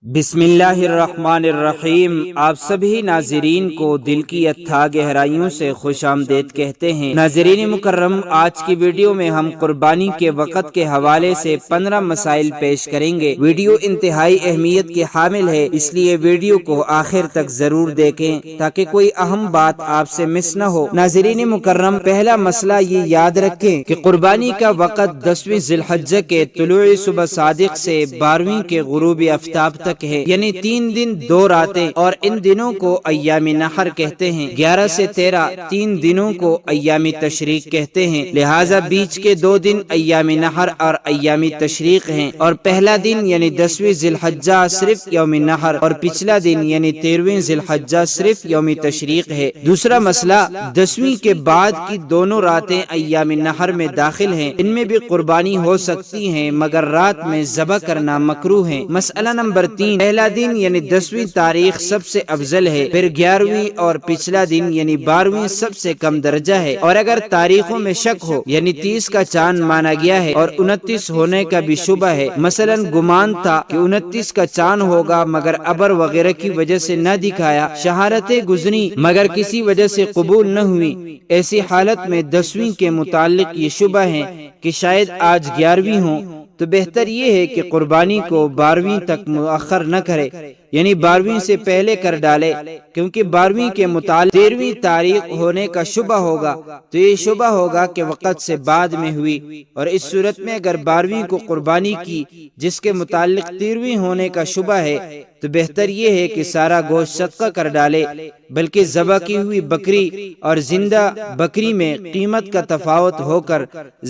بسم اللہ الرحمن الرحیم۔ آپ سبھی ناظرین کو دل کی اتھا گہرائیوں سے خوش آمدید کہتے ہیں۔ ناظرین مکرم، آج کی ویڈیو میں ہم قربانی کے وقت کے حوالے سے 15 مسائل پیش کریں گے۔ ویڈیو انتہائی اہمیت کی حامل ہے، اس لیے ویڈیو کو آخر تک ضرور دیکھیں تاکہ کوئی اہم بات آپ سے مس نہ ہو۔ ناظرین مکرم، پہلا مسئلہ یہ یاد رکھیں کہ قربانی کا وقت 10ویں ذی الحجہ کے طلوع صبح صادق سے 12ویں کے غروب آفتاب تک ہے، یعنی 3 دن 2 راتیں، اور ان دنوں کو ایام نحر کہتے ہیں۔ 11 سے 13 3 دنوں کو ایام تشریق کہتے ہیں، لہٰذا بیچ کے 2 دن ایام نحر اور ایام تشریق ہیں، اور پہلا دن یعنی 10ویں ذی الحجہ صرف یوم نحر، اور پچھلا دن یعنی 13ویں ذی الحجہ صرف یوم تشریق ہے۔ دوسرا مسئلہ، 10ویں کے بعد کی دونوں راتیں ایام نحر میں داخل ہیں، ان میں بھی قربانی ہو سکتی ہیں مگر رات میں ذبح کرنا مکروہ ہے۔ مسئلہ نمبر 3، پہلا دن یعنی 10ویں تاریخ سب سے افضل ہے، پھر 11ویں اور پچھلا دن یعنی 12ویں سب سے کم درجہ ہے، اور اگر تاریخوں میں شک ہو یعنی 30 کا چاند مانا گیا ہے اور 29 ہونے کا بھی شبہ ہے، مثلا گمان تھا کہ 29 کا چاند ہوگا مگر ابر وغیرہ کی وجہ سے نہ دکھایا، شہادتیں گزری مگر کسی وجہ سے قبول نہ ہوئی، ایسی حالت میں 10ویں کے متعلق یہ شبہ ہے کہ شاید آج 11ویں ہوں، تو بہتر یہ ہے کہ قربانی کو 12ویں تک مؤخر نہ کرے، یعنی 12ویں سے پہلے کر ڈالے، کیونکہ 12ویں کے متعلق 13ویں تاریخ ہونے کا شبہ ہوگا، تو یہ شبہ ہوگا کہ وقت سے بعد میں ہوئی، اور اس صورت میں اگر 12ویں کو قربانی کی جس کے متعلق 13ویں ہونے کا شبہ ہے تو بہتر یہ ہے کہ سارا گوشت صدقہ کر ڈالے، بلکہ ذبح کی ہوئی بکری اور زندہ بکری میں قیمت کا تفاوت ہو کر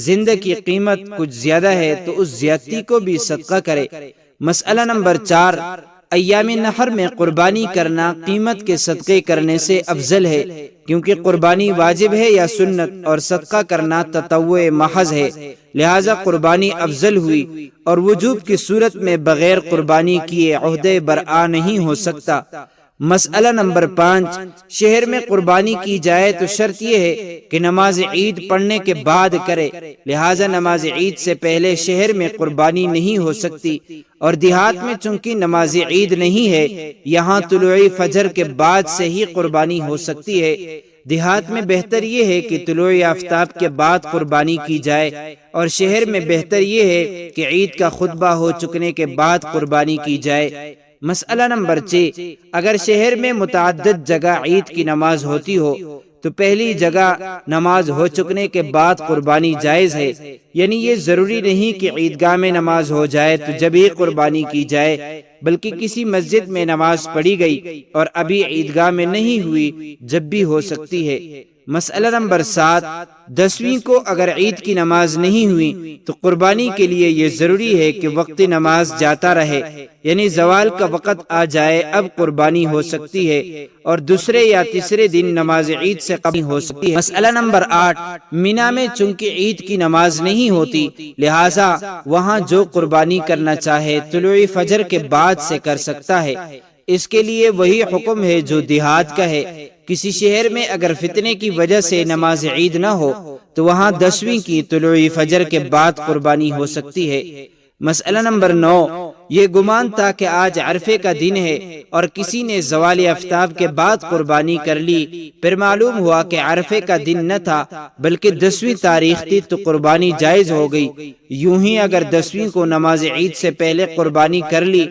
زندہ کی قیمت کچھ زیادہ ہے تو اس زیادتی کو بھی صدقہ کرے۔ مسئلہ نمبر 4، ایام نحر میں قربانی کرنا قیمت کے صدقے کرنے سے افضل ہے، کیونکہ قربانی واجب ہے یا سنت اور صدقہ کرنا تطوع محض ہے، لہذا قربانی افضل ہوئی، اور وجوب کی صورت میں بغیر قربانی کیے عہدے برآ نہیں ہو سکتا۔ مسئلہ نمبر 5، شہر میں قربانی کی جائے تو شرط یہ ہے کہ نماز عید پڑھنے کے بعد کرے، لہٰذا نماز عید سے پہلے شہر میں قربانی نہیں ہو سکتی، اور دیہات میں چونکہ نماز عید نہیں ہے یہاں طلوع فجر کے بعد سے ہی قربانی ہو سکتی ہے۔ دیہات میں بہتر یہ ہے کہ طلوع آفتاب کے بعد قربانی کی جائے، اور شہر میں بہتر یہ ہے کہ عید کا خطبہ ہو چکنے کے بعد قربانی کی جائے۔ مسئلہ نمبر 6، اگر شہر میں متعدد جگہ عید کی نماز ہوتی ہو تو پہلی جگہ نماز ہو چکنے کے بعد قربانی جائز ہے، یعنی یہ ضروری نہیں کہ عیدگاہ میں نماز ہو جائے تو جب ہی قربانی کی جائے، بلکہ کسی مسجد میں نماز پڑھی گئی اور ابھی عیدگاہ میں نہیں ہوئی جب بھی ہو سکتی ہے۔ مسئلہ نمبر 7، 10ویں کو اگر عید کی نماز نہیں ہوئی تو قربانی کے لیے یہ ضروری ہے کہ وقت نماز جاتا رہے، یعنی زوال کا وقت آ جائے اب قربانی ہو سکتی ہے، اور دوسرے یا تیسرے دن نماز عید سے قبل ہو سکتی ہے۔ مسئلہ نمبر 8، مینا میں چونکہ عید کی نماز نہیں ہوتی لہٰذا وہاں جو قربانی کرنا چاہے طلوع فجر کے بعد سے کر سکتا ہے، اس کے لیے وہی حکم ہے جو دیہات کا ہے۔ کسی شہر میں اگر فتنے کی وجہ سے نماز عید نہ ہو تو وہاں 10ویں کی طلوع فجر کے بعد قربانی ہو سکتی ہے۔ مسئلہ نمبر 9، یہ گمان تھا کہ آج عرفے کا دن ہے اور کسی نے زوال آفتاب کے بعد قربانی کر لی، پھر معلوم ہوا کہ عرفے کا دن نہ تھا بلکہ 10ویں تاریخ تھی تو قربانی جائز ہو گئی۔ یوں ہی اگر 10ویں کو نماز عید سے پہلے قربانی کر لی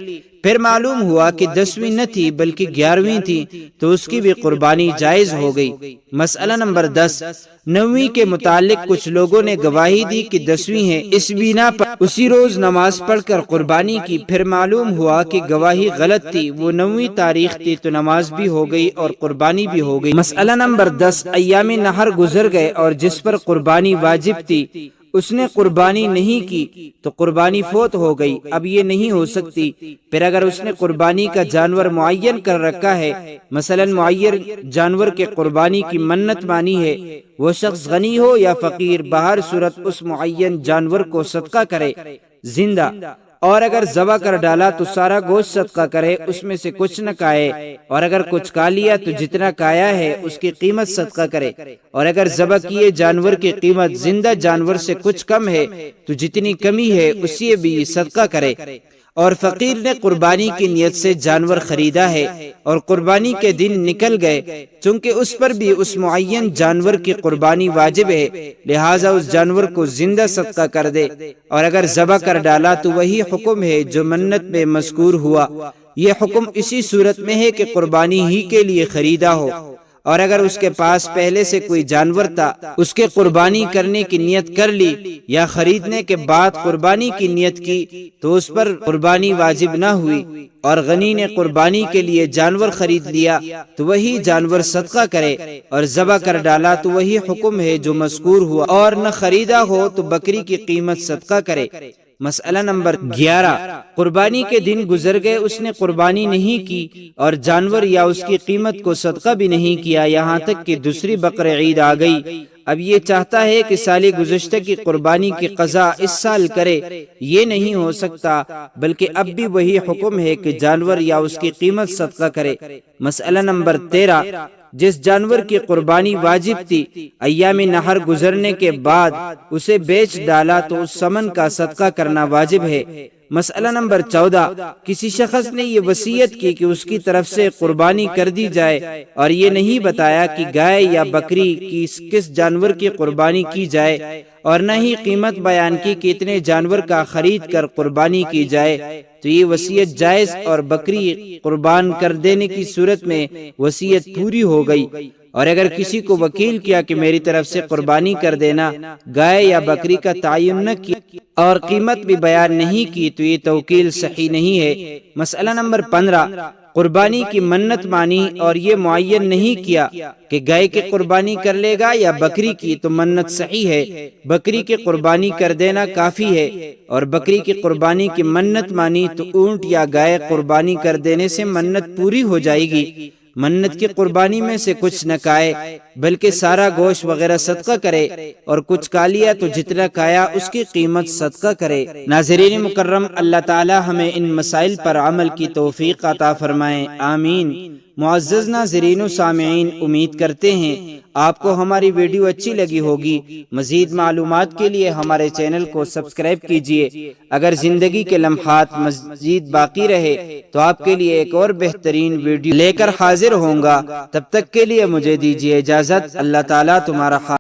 پھر معلوم ہوا کہ 10ویں نہ تھی بلکہ 11ویں تھی تو اس کی بھی قربانی جائز ہو گئی۔ مسئلہ نمبر 10، 9ویں کے متعلق کچھ لوگوں نے گواہی دی کہ 10ویں ہے، اس بنا پر اسی روز نماز پڑھ کر قربانی کی، پھر معلوم ہوا کہ گواہی غلط تھی، وہ 9ویں تاریخ تھی تو نماز بھی ہو گئی اور قربانی بھی ہو گئی۔ مسئلہ نمبر 10، ایام نحر گزر گئے اور جس پر قربانی واجب تھی اس نے قربانی نہیں کی تو قربانی فوت ہو گئی، اب یہ نہیں ہو سکتی۔ پھر اگر اس نے قربانی کا جانور معین کر رکھا ہے، مثلا معین جانور کے قربانی کی منت مانی ہے، وہ شخص غنی ہو یا فقیر بہر صورت اس معین جانور کو صدقہ کرے زندہ، اور اگر ذبح کر ڈالا تو سارا گوشت صدقہ کرے، اس میں سے کچھ نہ کھائے، اور اگر کچھ کھا لیا تو جتنا کھایا ہے اس کی قیمت صدقہ کرے، اور اگر ذبح کیے جانور کی قیمت زندہ جانور سے کچھ کم ہے تو جتنی کمی ہے اسی بھی صدقہ کرے۔ اور فقیر نے قربانی کی نیت سے جانور خریدا ہے اور قربانی کے دن نکل گئے، چونکہ اس پر بھی اس معین جانور کی قربانی واجب ہے، لہٰذا اس جانور کو زندہ صدقہ کر دے، اور اگر ذبح کر ڈالا تو وہی حکم ہے جو منت میں مذکور ہوا۔ یہ حکم اسی صورت میں ہے کہ قربانی ہی کے لیے خریدا ہو، اور اگر اس کے پاس پہلے سے کوئی جانور تھا، اس کے قربانی کرنے کی نیت کر لی یا خریدنے کے بعد قربانی کی نیت کی تو اس پر قربانی واجب نہ ہوئی، اور غنی نے قربانی کے لیے جانور خرید لیا تو وہی جانور صدقہ کرے، اور ذبح کر ڈالا تو وہی حکم ہے جو مذکور ہوا، اور نہ خریدا ہو تو بکری کی قیمت صدقہ کرے۔ مسئلہ نمبر 11، قربانی کے دن گزر گئے، اس نے قربانی نہیں کی اور جانور یا اس کی قیمت کو صدقہ بھی نہیں کیا، یہاں تک کہ دوسری بقر عید آ گئی۔ اب یہ چاہتا ہے کہ سال گزشتہ کی قربانی کی قضا اس سال کرے، یہ نہیں ہو سکتا، بلکہ اب بھی وہی حکم ہے کہ جانور یا اس کی قیمت صدقہ کرے۔ مسئلہ نمبر 13، جس جانور کی قربانی واجب تھی، ایام نحر گزرنے کے بعد اسے بیچ ڈالا تو اس ثمن کا صدقہ کرنا واجب ہے۔ مسئلہ نمبر 14، کسی شخص نے یہ وصیت کی کہ اس کی طرف سے قربانی کر دی جائے اور یہ نہیں بتایا کہ گائے یا بکری کس جانور کی قربانی کی جائے، اور نہ ہی قیمت بیان کی کہ اتنے جانور کا خرید کر قربانی کی جائے، تو یہ وصیت جائز اور بکری قربان کر دینے کی صورت میں وصیت پوری ہو گئی۔ اور اگر کسی کو وکیل کیا کہ میری طرف سے قربانی کر دینا، گائے یا بکری کا تعین نہ کیا اور قیمت بھی بیان نہیں کی تو یہ توکیل صحیح نہیں ہے۔ مسئلہ نمبر 15، قربانی کی منت مانی اور یہ معین نہیں کیا کہ گائے کی قربانی کر لے گا یا بکری کی، تو منت صحیح ہے، بکری کی قربانی کر دینا کافی ہے، اور بکری کی قربانی کی منت مانی تو اونٹ یا گائے قربانی کر دینے سے منت پوری ہو جائے گی۔ منت کی قربانی میں سے کچھ نہ کھائے بلکہ سارا گوشت وغیرہ صدقہ کرے، اور کچھ کھا لیا تو جتنا کھایا اس کی قیمت صدقہ کرے۔ ناظرین مکرم، اللہ تعالی ہمیں ان مسائل پر عمل کی توفیق عطا فرمائے، آمین۔ معزز ناظرین و سامعین، امید کرتے ہیں آپ کو ہماری ویڈیو اچھی لگی ہوگی۔ مزید معلومات کے لیے ہمارے چینل کو سبسکرائب کیجیے۔ اگر زندگی کے لمحات مزید باقی رہے تو آپ کے لیے ایک اور بہترین ویڈیو لے کر حاضر ہوں گا، تب تک کے لیے مجھے دیجیے اجازت۔ اللہ تعالیٰ تمہارا